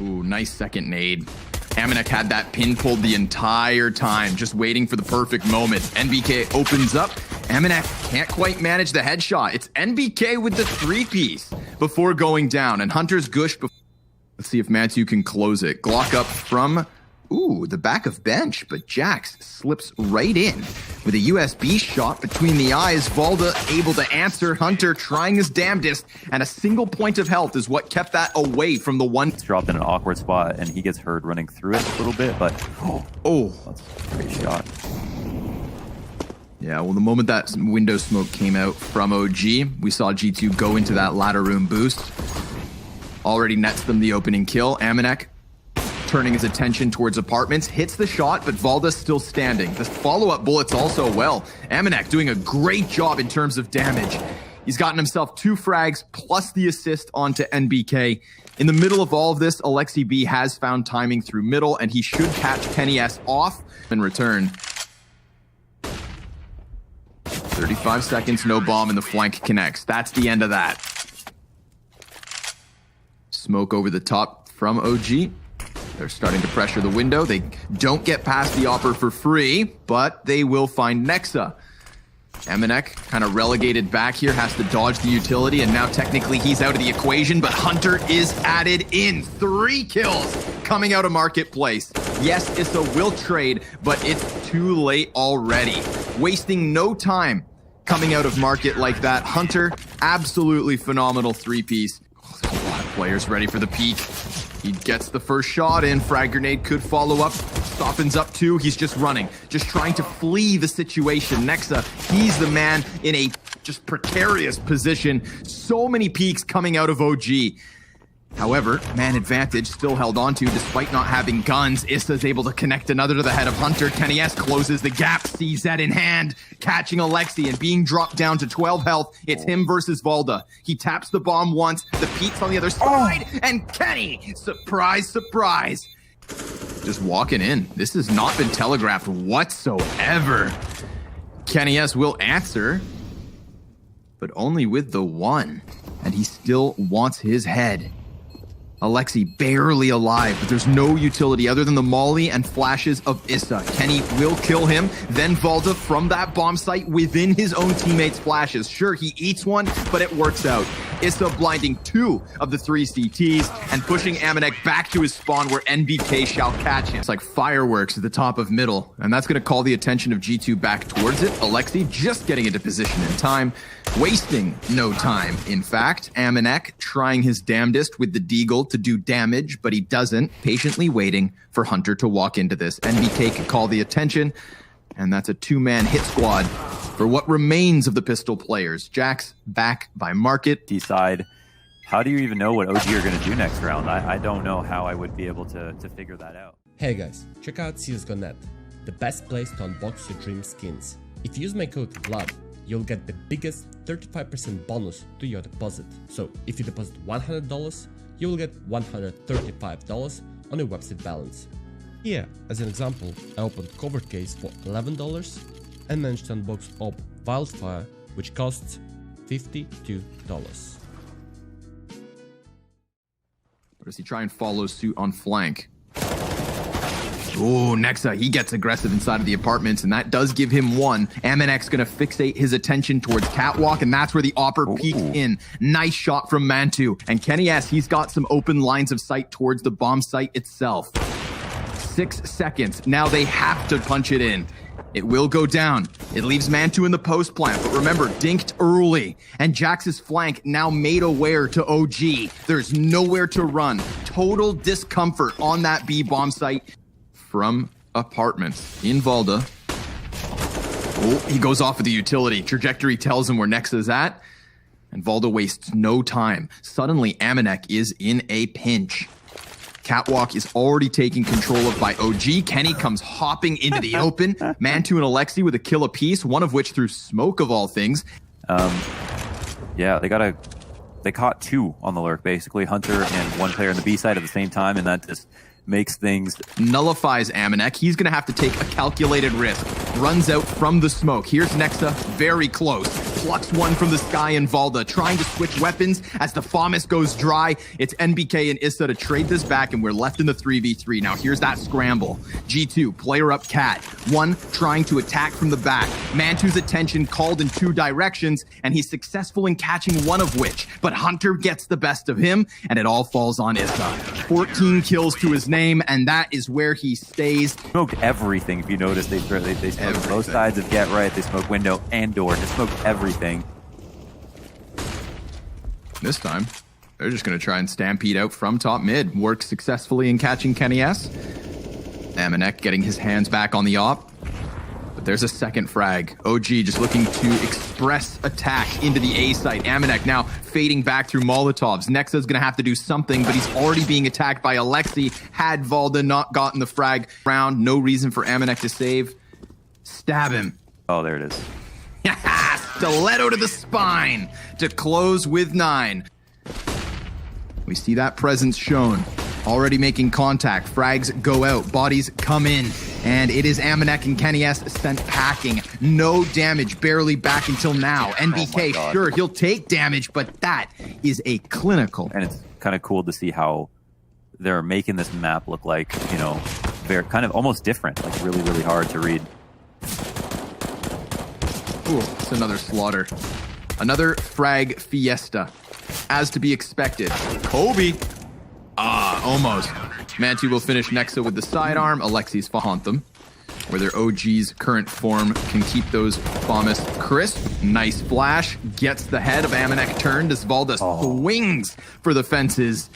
Ooh, nice second nade. Amanek had that pin pulled the entire time, just waiting for the perfect moment. NBK opens up. Amanek can't quite manage the headshot. It's NBK with the three-piece before going down. And Hunter's gush. Let's see if Matu can close it. Glock up from, the back of bench. But Jax slips right in with a USB shot between the eyes. Valda able to answer. Hunter trying his damnedest. And a single point of health is what kept that away from the one. It's dropped in an awkward spot, and he gets heard running through it a little bit, but that's a great shot. Yeah, well, the moment that window smoke came out from OG, we saw G2 go into that ladder room boost. Already nets them the opening kill. Amanek turning his attention towards apartments, hits the shot, but Valda's still standing. The follow-up bullets also well. Amanek doing a great job in terms of damage. He's gotten himself 2 frags plus the assist onto NBK. In the middle of all of this, Alexi B has found timing through middle, and he should catch Kenny S off in return. 35 seconds, no bomb, and the flank connects. That's the end of that. Smoke over the top from OG. They're starting to pressure the window. They don't get past the Opper for free, but they will find Nexa. Amanek kind of relegated back here, has to dodge the utility, and now technically he's out of the equation, but Hunter is added in. 3 kills coming out of Marketplace. Yes, Issa will trade, but it's too late already. Wasting no time coming out of Market like that. Hunter, absolutely phenomenal 3-piece. There's a lot of players ready for the peak. He gets the first shot in. Frag grenade could follow up. Stoppins up 2. He's just running, just trying to flee the situation. Nexa, he's the man in a just precarious position. So many peaks coming out of OG. However, man advantage still held on to despite not having guns. Issa's able to connect another to the head of Hunter. Kenny S closes the gap, CZ in hand, catching Alexi and being dropped down to 12 health. It's him versus Valda. He taps the bomb once, the peek's on the other side, and Kenny, surprise, surprise, just walking in. This has not been telegraphed whatsoever. Kenny S will answer, but only with the 1, and he still wants his head. Alexi barely alive, but there's no utility other than the molly and flashes of Issa. Kenny will kill him, then Valda from that bomb site within his own teammates' flashes. Sure, he eats one, but it works out. Issa blinding 2 of the 3 CTs and pushing Amanek back to his spawn where NBK shall catch him. It's like fireworks at the top of middle, and that's going to call the attention of G2 back towards it. Alexi just getting into position in time, wasting no time. In fact, Amanek trying his damnedest with the deagle to do damage, but he doesn't, patiently waiting for Hunter to walk into this. NBK can call the attention, and that's a 2-man hit squad for what remains of the pistol players. Jax back by Market. Decide, how do you even know what OG are going to do next round? I don't know how I would be able to figure that out. Hey guys, check out CSGO.net, the best place to unbox your dream skins. If you use my code VLAD, you'll get the biggest 35% bonus to your deposit. So if you deposit $100, you will get $135 on your website balance. Here, as an example, I opened cover case for $11 and managed to unbox Op Wildfire, which costs $52. Or does he try and follow suit on flank? Oh, Nexa, he gets aggressive inside of the apartments, and that does give him 1. Amanek's gonna fixate his attention towards Catwalk, and that's where the Opper peeked in. Nice shot from Mantu. And Kenny S, he's got some open lines of sight towards the bomb site itself. 6 seconds. Now they have to punch it in. It will go down. It leaves Mantu in the post plant, but remember, dinked early. And Jax's flank now made aware to OG. There's nowhere to run. Total discomfort on that B bomb site from apartments. In Valda. Oh, he goes off with the utility. Trajectory tells him where Nexa's at. And Valda wastes no time. Suddenly, Amanek is in a pinch. Catwalk is already taken control of by OG. Kenny comes hopping into the open. Mantu and Alexi with a kill apiece, one of which through smoke of all things. Yeah, they caught 2 on the lurk, basically. Hunter and 1 player on the B side at the same time, and that just makes things... Nullifies Amanek. He's going to have to take a calculated risk. Runs out from the smoke. Here's Nexa, very close. plucks one from the sky, and Valda trying to switch weapons as the FAMAS goes dry. It's NBK and Issa to trade this back, and we're left in the 3v3. Now here's that scramble. G2, player up cat. One trying to attack from the back. Mantu's attention called in two directions, and he's successful in catching one of which. But Hunter gets the best of him, and it all falls on Issa. 14 kills to his name, and that is where he stays. Smoked everything. If you notice, they smoked both sides of Get Right. They smoked window and door. They smoked everything. This time, they're just going to try and stampede out from top mid. Works successfully in catching Kenny S. Amanek getting his hands back on the op. But there's a second frag. OG just looking to express attack into the A site. Amanek now fading back through Molotovs. Nexa's going to have to do something, but he's already being attacked by Alexi. Had Valda not gotten the frag round, no reason for Amanek to save. Stab him. Oh, there it is. Stiletto to the spine to close with 9. We see that presence shown. Already making contact. Frags go out. Bodies come in. And it is Amanek and Kenny S sent packing. No damage. Barely back until now. NBK, sure, he'll take damage, but that is a clinical. And it's kind of cool to see how they're making this map look like, you know, they're kind of almost different. Like really, really hard to read. Ooh, it's another slaughter. Another frag fiesta. As to be expected. Kobe. Almost. Manti will finish Nexa with the sidearm. Alexi's Fahantham, where their OG's current form can keep those FAMAS crisp. Nice flash. Gets the head of Amanek turned as Valda swings for the fences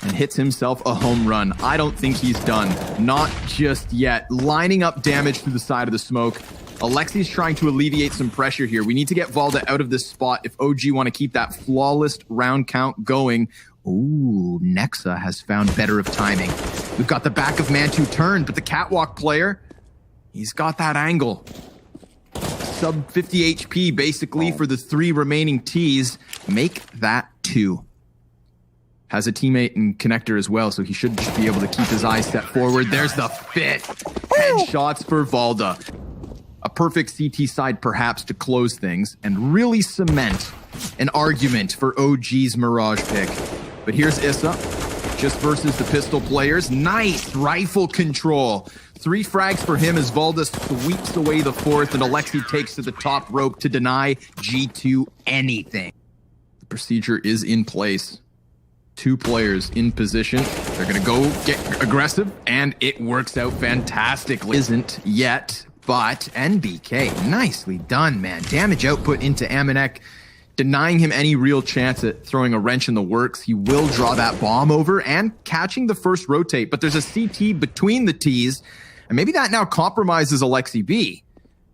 and hits himself a home run. I don't think he's done. Not just yet. Lining up damage through the side of the smoke. Alexi's trying to alleviate some pressure here. We need to get Valda out of this spot if OG want to keep that flawless round count going. Ooh, Nexa has found better of timing. We've got the back of Mantu turned, but the catwalk player, he's got that angle. Sub 50 HP basically for the 3 remaining Ts. Make that 2. Has a teammate in connector as well, so he should just be able to keep his eyes set forward. There's the fit. Headshots for Valda. A perfect CT side perhaps to close things and really cement an argument for OG's Mirage pick. But here's Issa, just versus the pistol players. Nice rifle control. 3 frags for him as Valda sweeps away the 4th, and Alexi takes to the top rope to deny G2 anything. The procedure is in place. 2 players in position. They're going to go get aggressive, and it works out fantastically. Isn't yet, but NBK, nicely done, man. Damage output into Amanek, denying him any real chance at throwing a wrench in the works. He will draw that bomb over and catching the first rotate, but there's a CT between the Ts, and maybe that now compromises Alexi B.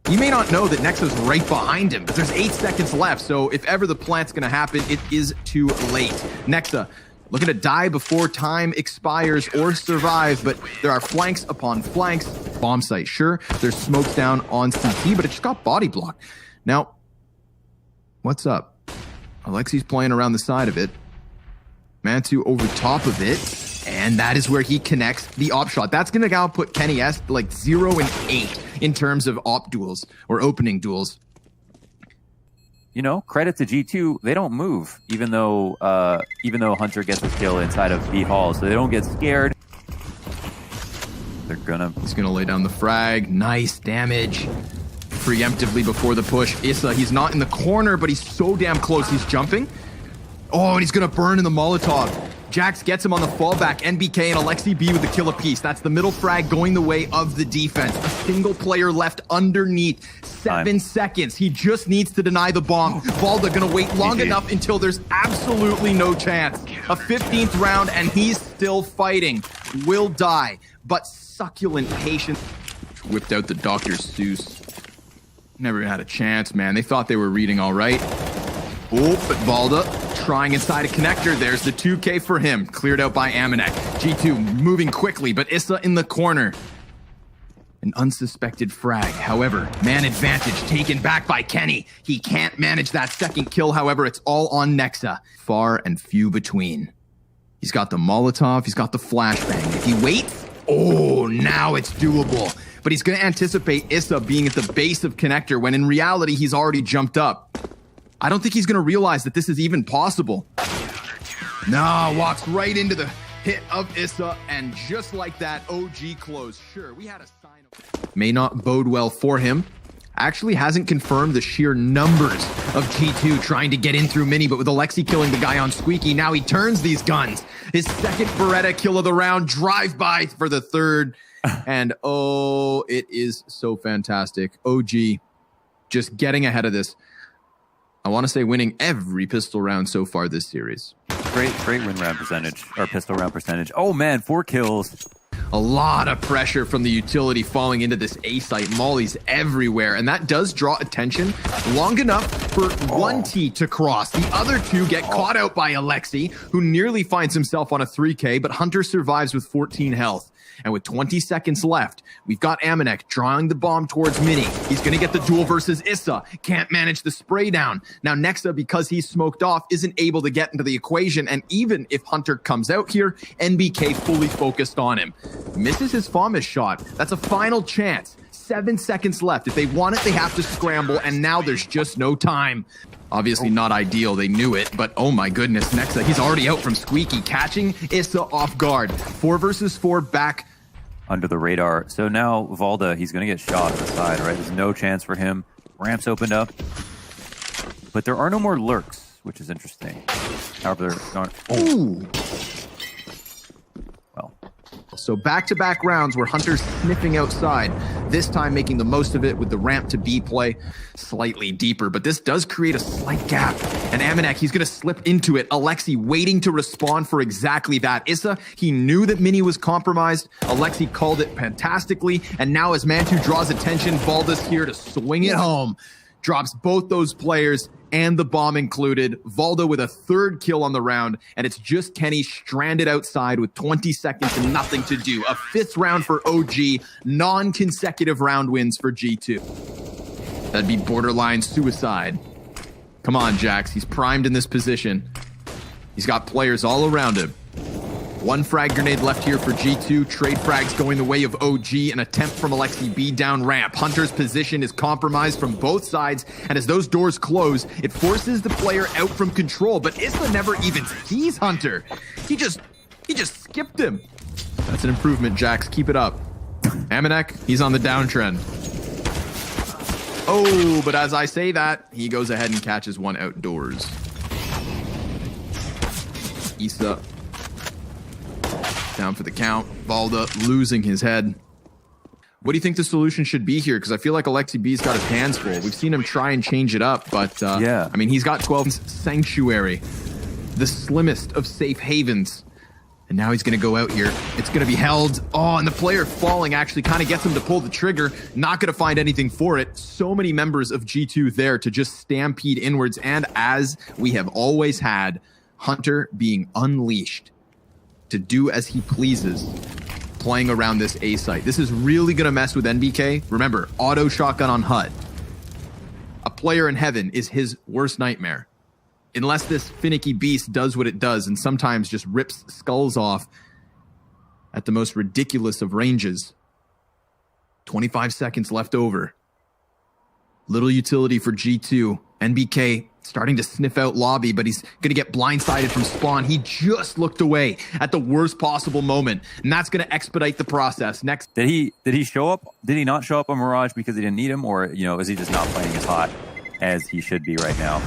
He may not know that Nexa's right behind him, but there's 8 seconds left, so if ever the plant's gonna happen, it is too late. Nexa looking to die before time expires or survive, but there are flanks upon flanks. Bomb site, sure. There's smokes down on CT, but it just got body blocked. Now, what's up? Alexi's playing around the side of it. Mantu over top of it. And that is where he connects the op shot. That's going to output Kenny S like 0 and 8 in terms of op duels or opening duels. You know, credit to G2, they don't move, even though Hunter gets a kill inside of B Hall, so they don't get scared. He's gonna lay down the frag. Nice damage. Preemptively before the push. Issa, he's not in the corner, but he's so damn close. He's jumping. Oh, and he's gonna burn in the Molotov. Jax gets him on the fallback. NBK and Alexi B with the kill apiece. That's the middle frag going the way of the defense. A single player left underneath. 7 seconds. He just needs to deny the bomb. Valda gonna wait long enough until there's absolutely no chance. A 15th round and he's still fighting. Will die, but succulent patience. Whipped out the Dr. Seuss. Never had a chance, man. They thought they were reading all right. Oh, but Valda trying inside a connector. There's the 2K for him. Cleared out by Amanek. G2 moving quickly, but Issa in the corner. An unsuspected frag. However, man advantage taken back by Kenny. He can't manage that second kill. However, it's all on Nexa. Far and few between. He's got the Molotov. He's got the flashbang. If he waits, oh, now it's doable. but he's going to anticipate Issa being at the base of connector when in reality he's already jumped up. I don't think he's going to realize that this is even possible. No, walks right into the hit of Issa, and just like that, OG closed. Sure, we had a sign of... May not bode well for him. Actually hasn't confirmed the sheer numbers of G2 trying to get in through Mini, but with Alexi killing the guy on Squeaky, now he turns these guns. His second Beretta kill of the round, drive-by for the third. And oh, it is so fantastic. OG just getting ahead of this. I want to say winning every pistol round so far this series. Great win round percentage, or pistol round percentage. Oh man, 4 kills. A lot of pressure from the utility falling into this A site. Molly's everywhere, and that does draw attention long enough for one T to cross. The other two get caught out by Alexi, who nearly finds himself on a 3K, but Hunter survives with 14 health. And with 20 seconds left, we've got Amanek drawing the bomb towards Mini. He's going to get the duel versus Issa. Can't manage the spray down. Now Nexa, because he's smoked off, isn't able to get into the equation. And even if Hunter comes out here, NBK fully focused on him. Misses his FAMAS shot. That's a final chance. 7 seconds left. If they want it, they have to scramble. And now there's just no time. Obviously not ideal, they knew it, but oh my goodness, Nexa, he's already out from Squeaky, catching Issa off guard. 4 versus 4 back. Under the radar. So now Valda, he's going to get shot on the side, right? There's no chance for him. Ramps opened up. But there are no more lurks, which is interesting. However, they're not... Ooh. Well. So back-to-back rounds where Hunter's sniffing outside, this time making the most of it with the ramp to B play slightly deeper, but this does create a slight gap. And Amanek, he's going to slip into it. Alexi waiting to respond for exactly that. Issa, he knew that Mini was compromised. Alexi called it fantastically, and now as Mantu draws attention, Valda's here to swing it home. Drops both those players and the bomb included. Valda with a 3rd kill on the round, and it's just Kenny stranded outside with 20 seconds and nothing to do. A 5th round for OG, non-consecutive round wins for G2. That'd be borderline suicide. Come on, Jax, he's primed in this position. He's got players all around him. 1 frag grenade left here for G2. Trade frags going the way of OG. An attempt from Alexi B down ramp. Hunter's position is compromised from both sides, and as those doors close, it forces the player out from control, but Issa never even sees Hunter. He just skipped him. That's an improvement, Jax. Keep it up. Amanek, he's on the downtrend. Oh, but as I say that, he goes ahead and catches one outdoors. Issa down for the count. Valda losing his head. What do you think the solution should be here? Because I feel like Alexi B's got his hands full. We've seen him try and change it up, but yeah. I mean, he's got 12 Sanctuary, the slimmest of safe havens. And now he's going to go out here. It's going to be held. Oh, and the player falling actually kind of gets him to pull the trigger. Not going to find anything for it. So many members of G2 there to just stampede inwards. And as we have always had, Hunter being unleashed to do as he pleases, playing around this A site. This is really going to mess with NBK. Remember, auto shotgun on HUD. A player in heaven is his worst nightmare. Unless this finicky beast does what it does and sometimes just rips skulls off at the most ridiculous of ranges. 25 seconds left over. Little utility for G2. NBK starting to sniff out lobby, but he's going to get blindsided from spawn. He just looked away at the worst possible moment, and that's going to expedite the process. Next, did he show up? Did he not show up on Mirage because he didn't need him, or is he just not playing as hot as he should be right now?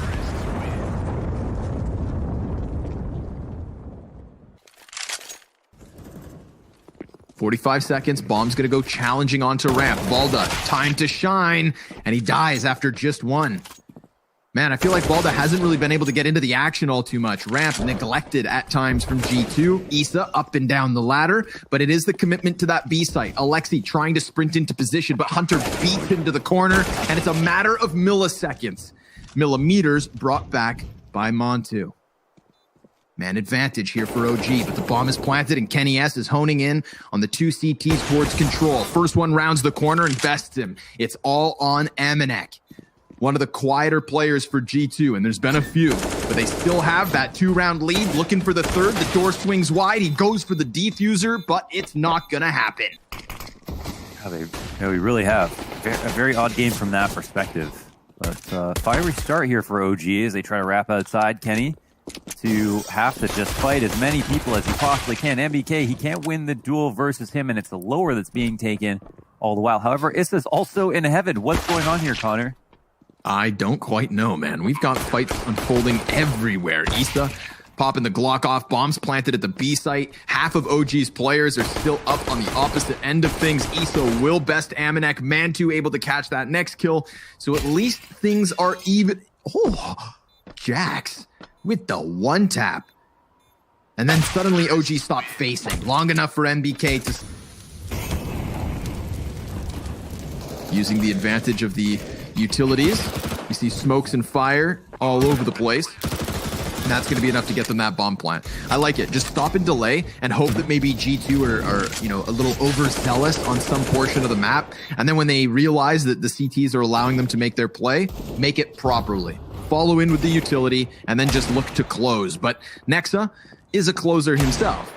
.45 seconds. Bomb's going to go challenging onto ramp. Valda, time to shine, and he dies after just 1. Man, I feel like Valda hasn't really been able to get into the action all too much. Ramp neglected at times from G2. Issa up and down the ladder, but it is the commitment to that B site. Alexi trying to sprint into position, but Hunter beats him to the corner, and it's a matter of milliseconds. Millimeters brought back by Montu. Man advantage here for OG, but the bomb is planted and Kenny S is honing in on the 2 CTs towards control. First one rounds the corner and bests him. It's all on Amanek. One of the quieter players for G2, and there's been a few, but they still have that 2-round lead. Looking for the 3rd, the door swings wide. He goes for the defuser, but it's not gonna happen. Yeah, we really have. A very odd game from that perspective. But fiery start here for OG as they try to wrap outside Kenny to have to just fight as many people as he possibly can. MBK, he can't win the duel versus him, and it's the lower that's being taken all the while. However, Issa's also in heaven. What's going on here, Connor? I don't quite know, man. We've got fights unfolding everywhere. Issa popping the Glock off, bombs planted at the B site. Half of OG's players are still up on the opposite end of things. Issa will best Amanek. Mantu able to catch that next kill. So at least things are even. Oh, Jax with the one tap. And then suddenly OG stopped facing. Long enough for MBK to... Using the advantage of the utilities. You see smokes and fire all over the place. And that's going to be enough to get them that bomb plant. I like it. Just stop and delay and hope that maybe G2 are you know, a little overzealous on some portion of the map. And then when they realize that the CTs are allowing them to make their play, make it properly. Follow in with the utility and then just look to close. But Nexa is a closer himself.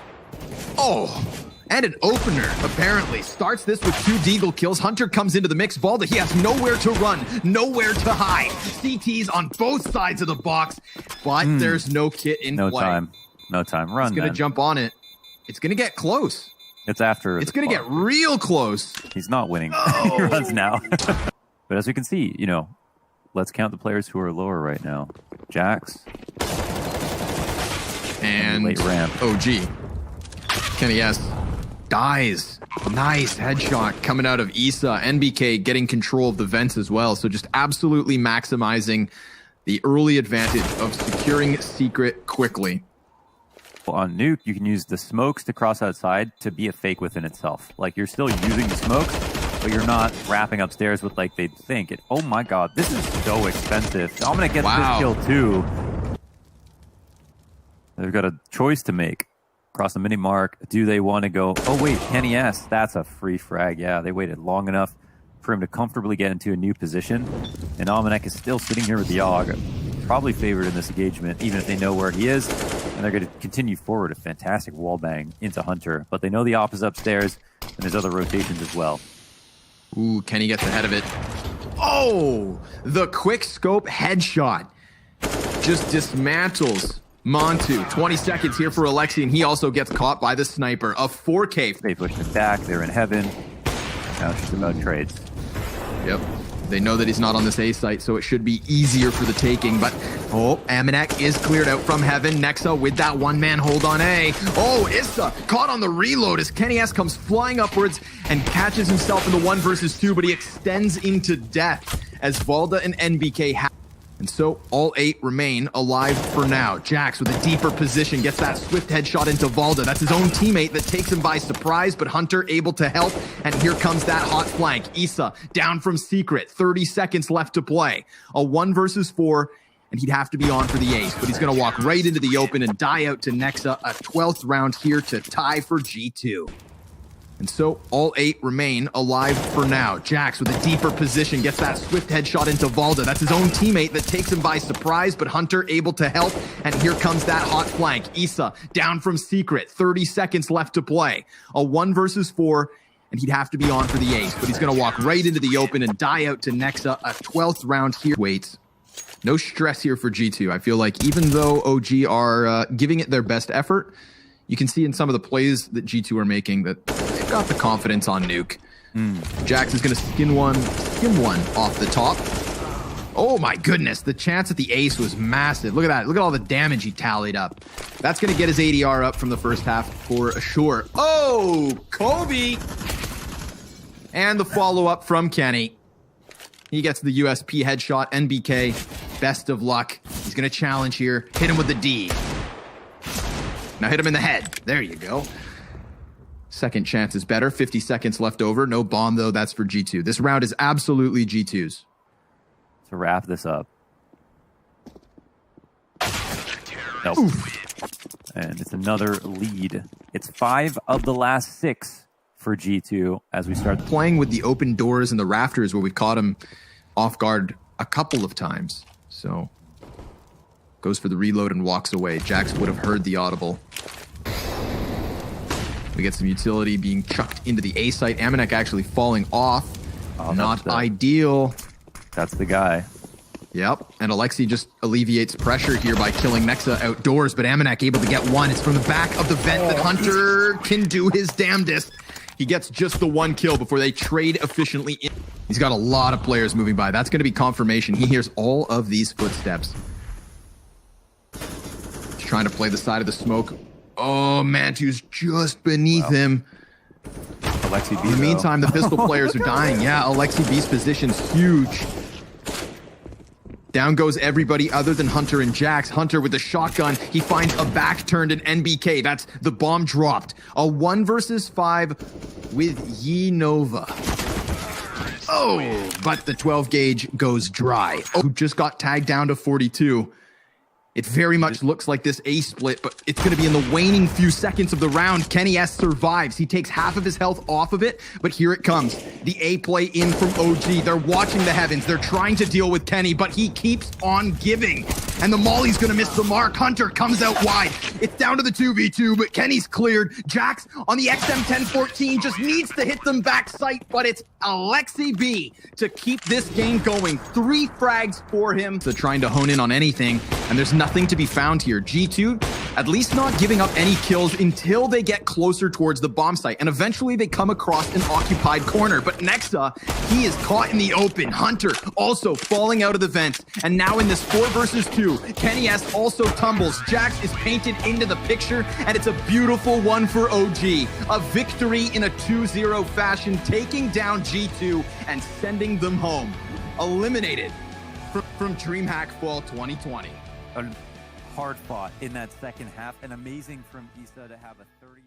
Oh, and an opener, apparently. Starts this with 2 Deagle kills. Hunter comes into the mix. Valda, he has nowhere to run, nowhere to hide. CTs on both sides of the box, but there's no kit in play. No time. Run, He's going to jump on it. It's going to get close. It's after. It's going to get real close. He's not winning. He runs now. But as we can see, you know, let's count the players who are lower right now. Jax. And late ramp. OG. Kenny S. Dies. Nice headshot coming out of Issa. NBK getting control of the vents as well. So just absolutely maximizing the early advantage of securing secret quickly. On Nuke, you can use the smokes to cross outside to be a fake within itself. Like, you're still using the smokes, but you're not wrapping upstairs with like they'd think. Oh my god, this is so expensive. I'm gonna get this kill too. They've got a choice to make. Across the mini mark, do they want to go? Oh wait, Kenny S, that's a free frag. Yeah, they waited long enough for him to comfortably get into a new position. And Amanek is still sitting here with the AUG, probably favored in this engagement, even if they know where he is. And they're going to continue forward. A fantastic wallbang into Hunter, but they know the op is upstairs, and there's other rotations as well. Ooh, Kenny gets ahead of it. Oh, the quick scope headshot just dismantles Montu. 20 seconds here for Alexi, and he also gets caught by the sniper. A 4K. They pushed him back. They're in heaven. Now it's just about trades. Yep. They know that he's not on this A site, so it should be easier for the taking. But, oh, Amanek is cleared out from heaven. Nexa with that one-man hold on A. Oh, Issa caught on the reload as Kenny S comes flying upwards and catches himself in the 1 versus 2, but he extends into death as Valda and NBK have. And so all 8 remain alive for now. Jax with a deeper position gets that swift headshot into Valda. That's his own teammate that takes him by surprise, but Hunter able to help. And here comes that hot flank. Issa down from Secret. 30 seconds left to play. A 1 versus 4, and he'd have to be on for the ace. But he's going to walk right into the open and die out to Nexa. A 12th round here to tie for G2. And so all 8 remain alive for now. Jax with a deeper position gets that swift headshot into Valda. That's his own teammate that takes him by surprise, but Hunter able to help. And here comes that hot flank. Issa down from Secret. 30 seconds left to play. A 1 versus 4, and he'd have to be on for the ace. But he's going to walk right into the open and die out to Nexa. A 12th round here. Wait. No stress here for G2. I feel like even though OG are giving it their best effort, you can see in some of the plays that G2 are making that they've got the confidence on Nuke. Jax is going to skim one off the top. Oh my goodness, the chance at the ace was massive. Look at that. Look at all the damage he tallied up. That's going to get his ADR up from the first half for sure. Oh, Kobe! And the follow-up from Kenny. He gets the USP headshot. NBK, best of luck. He's going to challenge here. Hit him with the D. Now hit him in the head. There you go. Second chance is better. 50 seconds left over. No bomb, though. That's for G2. This round is absolutely G2's. To wrap this up. Nope. And it's another lead. It's 5 of the last 6 for G2 as we start playing with the open doors and the rafters where we caught him off guard a couple of times. So goes for the reload and walks away. Jax would have heard the audible. We get some utility being chucked into the A site. MNEK actually falling off. Oh, Not ideal. That's the guy. Yep, and Alexi just alleviates pressure here by killing Nexa outdoors, but MNEK able to get one. It's from the back of the vent that Hunter can do his damnedest. He gets just the one kill before they trade efficiently in. He's got a lot of players moving by. That's going to be confirmation. He hears all of these footsteps. He's trying to play the side of the smoke. Oh, Mantu's just beneath him. Alexi B. In the meantime, the pistol players are dying. Yeah, Alexi B's position's huge. Down goes everybody other than Hunter and Jax. Hunter with the shotgun. He finds a back-turned and NBK. That's the bomb dropped. A 1 versus 5 with Nova. Oh, but the 12 gauge goes dry. Oh, who just got tagged down to 42. It very much looks like this A split, but it's going to be in the waning few seconds of the round. Kenny S survives. He takes half of his health off of it, but here it comes. The A play in from OG. They're watching the heavens. They're trying to deal with Kenny, but he keeps on giving. And the Molly's going to miss the mark. Hunter comes out wide. It's down to the 2v2, but Kenny's cleared. Jax on the XM1014 just needs to hit them back sight, but it's Alexi B to keep this game going. 3 frags for him. So trying to hone in on anything, and there's nothing to be found here. G2 at least not giving up any kills until they get closer towards the bomb site, and eventually they come across an occupied corner. But Nexa, he is caught in the open. Hunter also falling out of the vent, and now in this 4 versus 2, Kenny S also tumbles. Jax is painted into the picture, and it's a beautiful one for OG. A victory in a 2-0 fashion, taking down G2 and sending them home. Eliminated from DreamHack Fall 2020. Hard fought in that second half, and amazing from Issa to have a 30.